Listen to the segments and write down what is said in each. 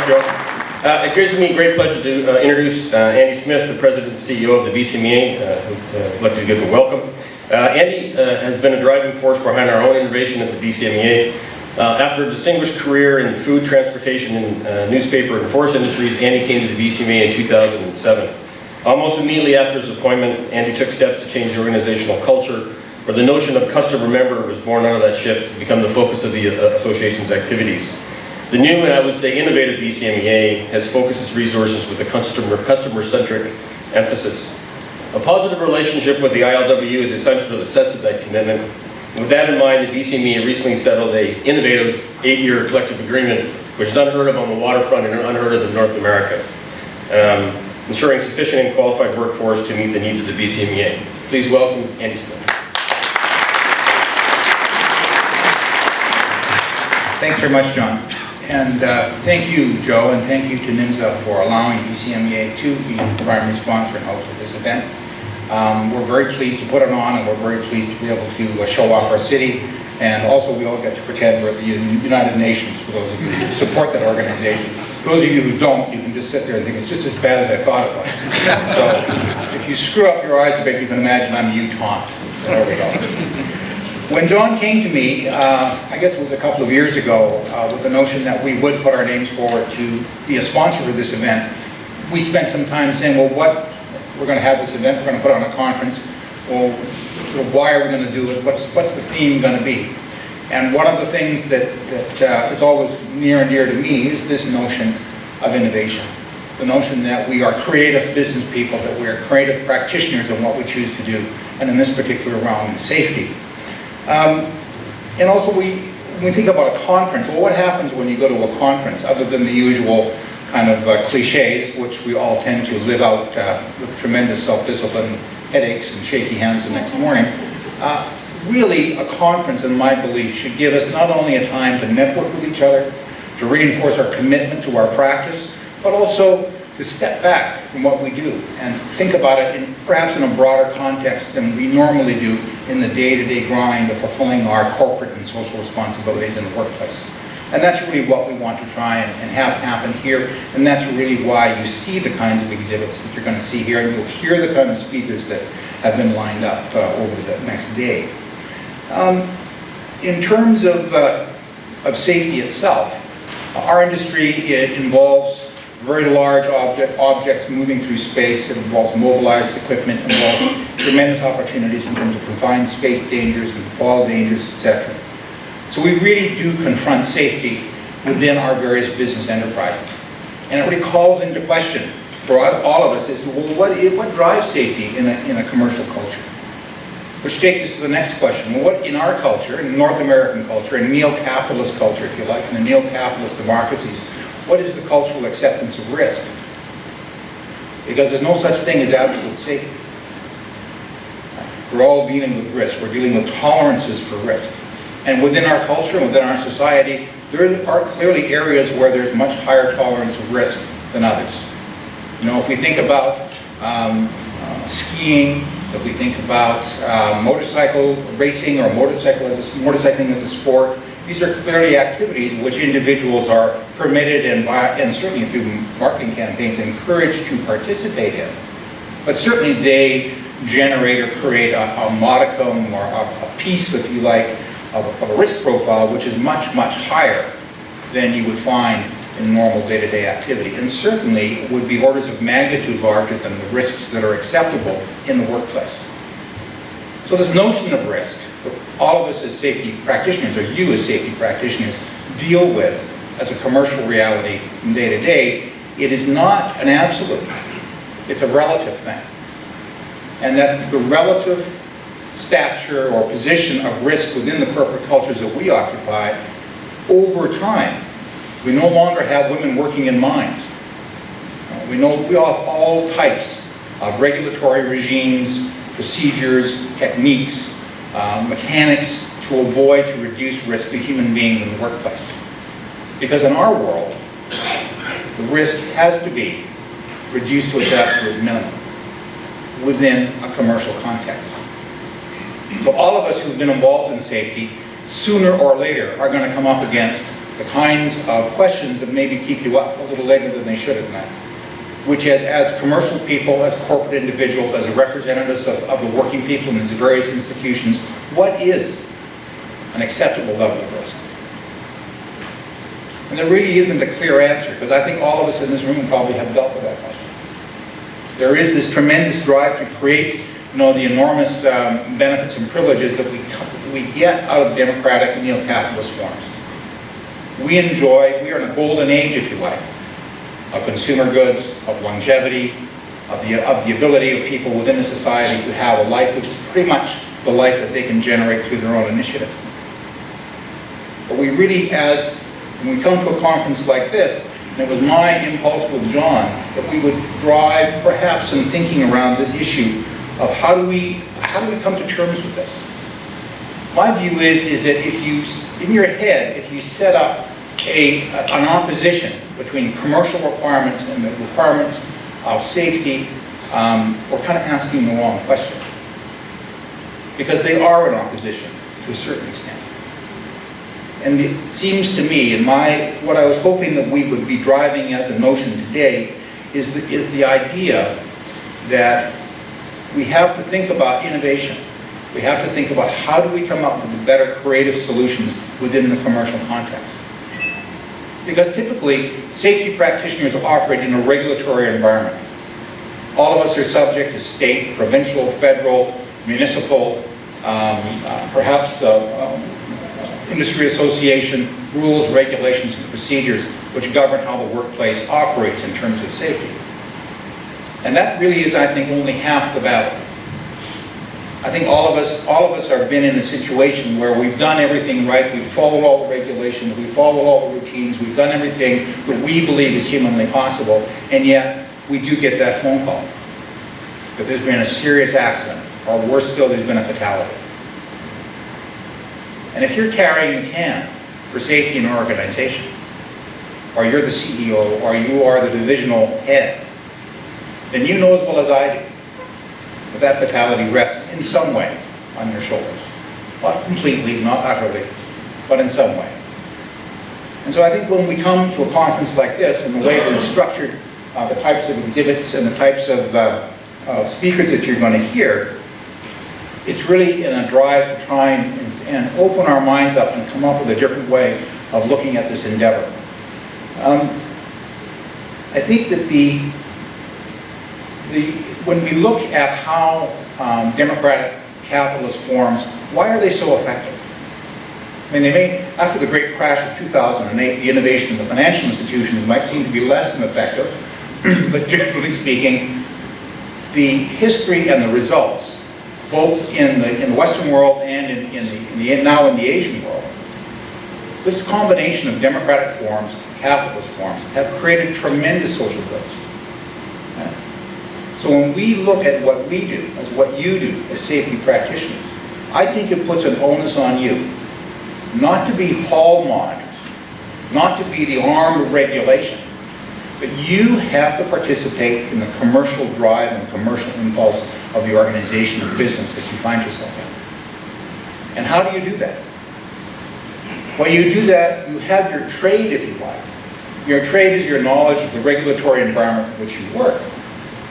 much, Joe. It gives me great pleasure to introduce Andy Smith, the President and CEO of the BCMEA, who I'd like to give a welcome. Andy has been a driving force behind our own innovation at the BCMEA. After a distinguished career in food, transportation, and newspaper and forest industries, Andy came to the BCMEA in 2007. Almost immediately after his appointment, Andy took steps to change the organizational culture, where the notion of customer member was born out of that shift to become the focus of the association's activities. The new, and I would say innovative BCMEA has focused its resources with a customer-centric emphasis. A positive relationship with the ILWU is essential to the success of that commitment. With that in mind, the BCMEA recently settled an innovative 8-year collective agreement, which is unheard of on the waterfront and unheard of in North America, ensuring sufficient and qualified workforce to meet the needs of the BCMEA. Please welcome Andy Smith. Thanks very much, John. And thank you, Joe, and thank you to NMSA for allowing BCMEA to be the primary sponsor and host of this event. We're very pleased to put it on, and we're very pleased to be able to show off our city. And also, we all get to pretend we're at the United Nations, for those of you who support that organization. Those of you who don't, you can just sit there and think it's just as bad as I thought it was. So if you screw up your eyes a bit, you can imagine I'm U-taunt. There we go. When John came to me, I guess it was a couple of years ago, with the notion that we would put our names forward to be a sponsor for this event, we spent some time saying, well, we're going to have this event, we're going to put on a conference. Well, sort of why are we going to do it? What's the theme going to be? And one of the things that is always near and dear to me is this notion of innovation. The notion that we are creative business people, that we are creative practitioners in what we choose to do, and in this particular realm, in safety. And also, when we think about a conference, well, what happens when you go to a conference, other than the usual kind of cliches, which we all tend to live out with tremendous self-discipline, headaches and shaky hands the next morning? Really, a conference, in my belief, should give us not only a time to network with each other, to reinforce our commitment to our practice, but also to step back from what we do and think about it perhaps in a broader context than we normally do in the day-to-day grind of fulfilling our corporate and social responsibilities in the workplace. And that's really what we want to try and have happen here, and that's really why you see the kinds of exhibits that you're going to see here, and you'll hear the kind of speakers that have been lined up over the next day. In terms of safety itself, our industry involves very large objects moving through space. It involves mobilized equipment, it involves tremendous opportunities in terms of confined space dangers and fall dangers, etc. So we really do confront safety within our various business enterprises. And it really calls into question for all of us as to, well, what drives safety in a commercial culture? Which takes us to the next question. Well, what in our culture, in North American culture, in neo-capitalist culture, if you like, in the neo-capitalist democracies, what is the cultural acceptance of risk? Because there's no such thing as absolute safety. We're all dealing with risk. We're dealing with tolerances for risk. And within our culture and within our society, there are clearly areas where there's much higher tolerance of risk than others. You know, if we think about skiing, if we think about motorcycle racing or motorcycling as a sport, these are clearly activities which individuals are permitted and certainly through marketing campaigns encouraged to participate in. But certainly they generate or create a modicum or a piece, if you like, of a risk profile which is much, much higher than you would find in normal day-to-day activity, and certainly would be orders of magnitude larger than the risks that are acceptable in the workplace. So this notion of risk, what all of us as safety practitioners, or you as safety practitioners, deal with as a commercial reality from day to day, it is not an absolute, it's a relative thing. And that the relative stature or position of risk within the corporate cultures that we occupy, over time, we no longer have women working in mines. We have all types of regulatory regimes, procedures, techniques, mechanics to avoid, to reduce risk to human beings in the workplace. Because in our world, the risk has to be reduced to its absolute minimum within a commercial context. So all of us who've been involved in safety, sooner or later, are going to come up against the kinds of questions that maybe keep you up a little later than they should at night, which is, as commercial people, as corporate individuals, as representatives of the working people in these various institutions, what is an acceptable level of risk? And there really isn't a clear answer, because I think all of us in this room probably have dealt with that question. There is this tremendous drive to create, the enormous benefits and privileges that we get out of democratic neo-capitalist forms. We are in a golden age, if you like, of consumer goods, of longevity, of the ability of people within a society to have a life which is pretty much the life that they can generate through their own initiative. But we really, when we come to a conference like this, and it was my impulse with John that we would drive perhaps some thinking around this issue of how do we come to terms with this. My view is that in your head, if you set up an opposition between commercial requirements and the requirements of safety, we're kind of asking the wrong question. Because they are in opposition to a certain extent. And it seems to me, what I was hoping that we would be driving as a notion today is the idea that we have to think about innovation. We have to think about how do we come up with the better creative solutions within the commercial context. Because typically, safety practitioners operate in a regulatory environment. All of us are subject to state, provincial, federal, municipal, perhaps industry association rules, regulations, and procedures which govern how the workplace operates in terms of safety. And that really is, I think, only half the battle. I think all of us have been in a situation where we've done everything right, we've followed all the regulations, we've followed all the routines, we've done everything that we believe is humanly possible, and yet we do get that phone call that there's been a serious accident, or worse still, there's been a fatality. And if you're carrying the can for safety in an organization, or you're the CEO, or you are the divisional head, then you know as well as I do that fatality rests in some way on your shoulders. Not completely, not utterly, but in some way. And so I think when we come to a conference like this, and the way we've structured the types of exhibits and the types of speakers that you're going to hear, it's really in a drive to try and open our minds up and come up with a different way of looking at this endeavor. I think that when we look at how democratic capitalist forms, why are they so effective? I mean, after the great crash of 2008, the innovation of the financial institutions might seem to be less than effective, but generally speaking, the history and the results, both in the Western world and now in the Asian world, this combination of democratic forms and capitalist forms have created tremendous social goods. So when we look at what we do, as what you do as safety practitioners, I think it puts an onus on you not to be hall monitors, not to be the arm of regulation, but you have to participate in the commercial drive and commercial impulse of the organization or business that you find yourself in. And how do you do that? When you do that, you have your trade, if you like. Your trade is your knowledge of the regulatory environment in which you work.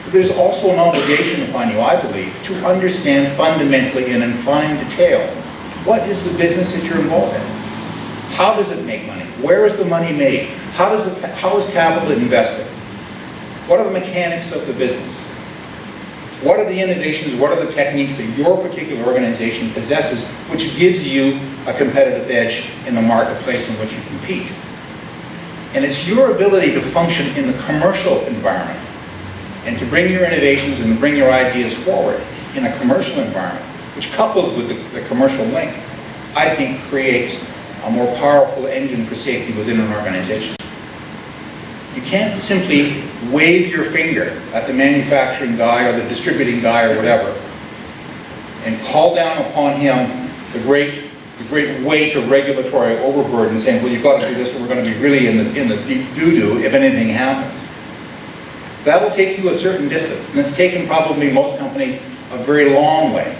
But there's also an obligation upon you, I believe, to understand fundamentally and in fine detail what is the business that you're involved in. How does it make money? Where is the money made? How is capital invested? What are the mechanics of the business? What are the innovations, what are the techniques that your particular organization possesses which gives you a competitive edge in the marketplace in which you compete? And it's your ability to function in the commercial environment and to bring your innovations and to bring your ideas forward in a commercial environment, which couples with the commercial link, I think creates a more powerful engine for safety within an organization. You can't simply wave your finger at the manufacturing guy or the distributing guy or whatever and call down upon him the great weight of regulatory overburden saying, well, you've got to do this or we're going to be really in the deep doo-doo if anything happens. That'll take you a certain distance, and it's taken probably most companies a very long way.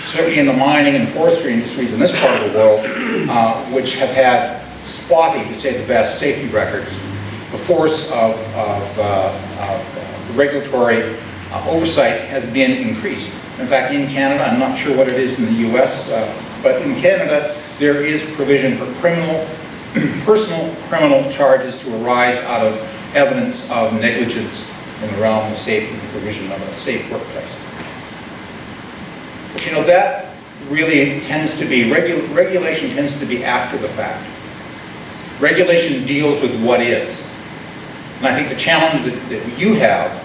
Certainly in the mining and forestry industries in this part of the world, which have had spotty, to say the best, safety records, the force of regulatory oversight has been increased. In fact, in Canada, I'm not sure what it is in the US, but in Canada, there is provision for personal criminal charges to arise out of evidence of negligence in the realm of safety and provision of a safe workplace. But you know, that really tends to be, regulation tends to be after the fact. Regulation deals with what is. And I think the challenge that you have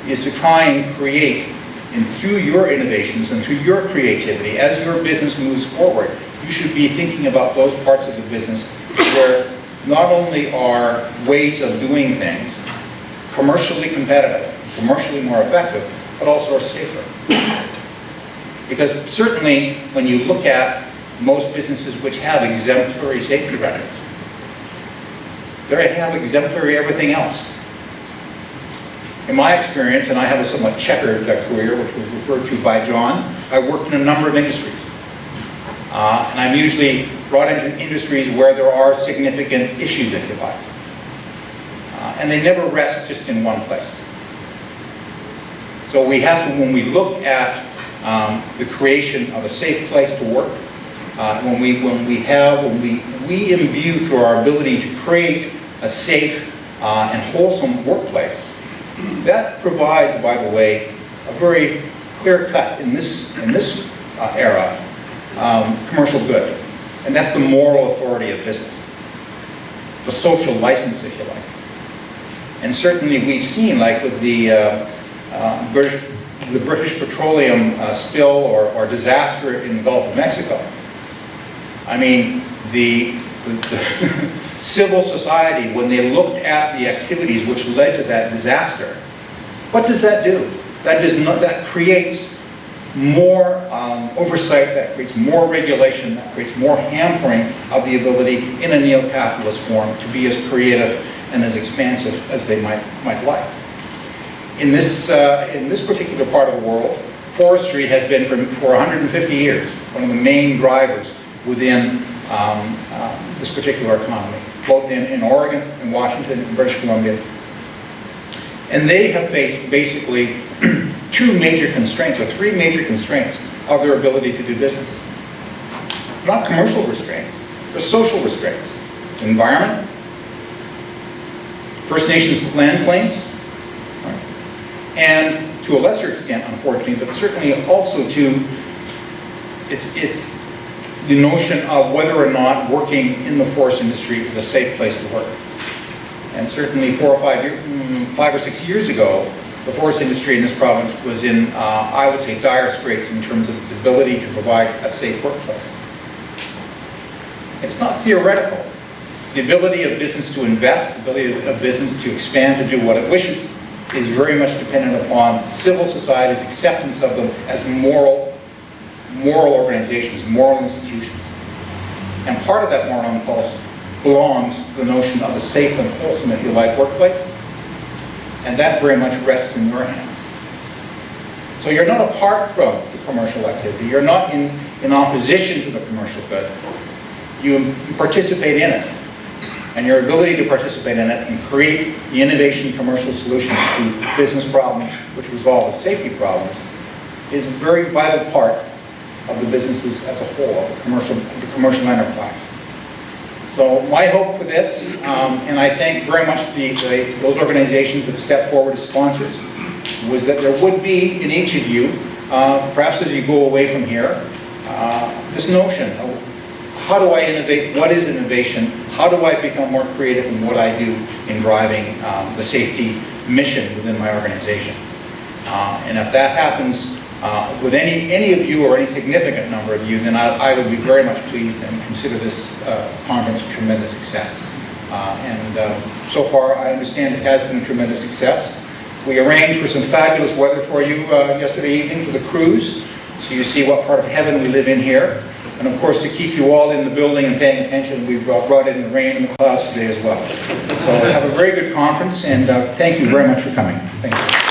is to try and create, and through your innovations and through your creativity, as your business moves forward, you should be thinking about those parts of the business where not only are ways of doing things commercially competitive, commercially more effective, but also are safer. Because certainly when you look at most businesses which have exemplary safety records, they have exemplary everything else. In my experience, and I have a somewhat checkered career, which was referred to by John, I worked in a number of industries. And I'm usually brought into industries where there are significant issues, if you like. And they never rest just in one place. So we have to, when we look at the creation of a safe place to work, when we imbue through our ability to create a safe and wholesome workplace, that provides, by the way, a very clear cut in this era, commercial good. And that's the moral authority of business, the social license, if you like. And certainly we've seen, like with the British petroleum spill or disaster in the Gulf of Mexico. I mean, the civil society, when they looked at the activities which led to that disaster, what does that do? That creates more oversight, that creates more regulation, that creates more hampering of the ability in a neo-capitalist form to be as creative and as expansive as they might like. In this particular part of the world, forestry has been for 150 years one of the main drivers within this particular economy, both in Oregon, in Washington, and British Columbia. And they have faced basically two major constraints, or three major constraints of their ability to do business. Not commercial restraints, they're social restraints. Environment, First Nations land claims, and to a lesser extent, unfortunately, but certainly also to it's the notion of whether or not working in the forest industry is a safe place to work. And certainly 5 or 6 years ago, the forest industry in this province was in, I would say, dire straits in terms of its ability to provide a safe workplace. It's not theoretical. The ability of business to invest, the ability of business to expand, to do what it wishes, is very much dependent upon civil society's acceptance of them as moral organizations, moral institutions. And part of that moral impulse belongs to the notion of a safe and wholesome, if you like, workplace. And that very much rests in your hands. So you're not apart from the commercial activity. You're not in opposition to the commercial good. You participate in it. And your ability to participate in it and create the innovation commercial solutions to business problems which resolve the safety problems is a very vital part of the businesses as a whole, of the commercial enterprise. So my hope for this, and I thank very much those organizations that stepped forward as sponsors, was that there would be in each of you, perhaps as you go away from here, this notion of how do I innovate, what is innovation, how do I become more creative in what I do in driving the safety mission within my organization. And if that happens with any of you or any significant number of you, then I would be very much pleased and consider this conference a tremendous success. So far, I understand it has been a tremendous success. We arranged for some fabulous weather for you yesterday evening for the cruise, so you see what part of heaven we live in here. And of course, to keep you all in the building and paying attention, we've brought in the rain and the clouds today as well. So have a very good conference, and thank you very much for coming. Thank you.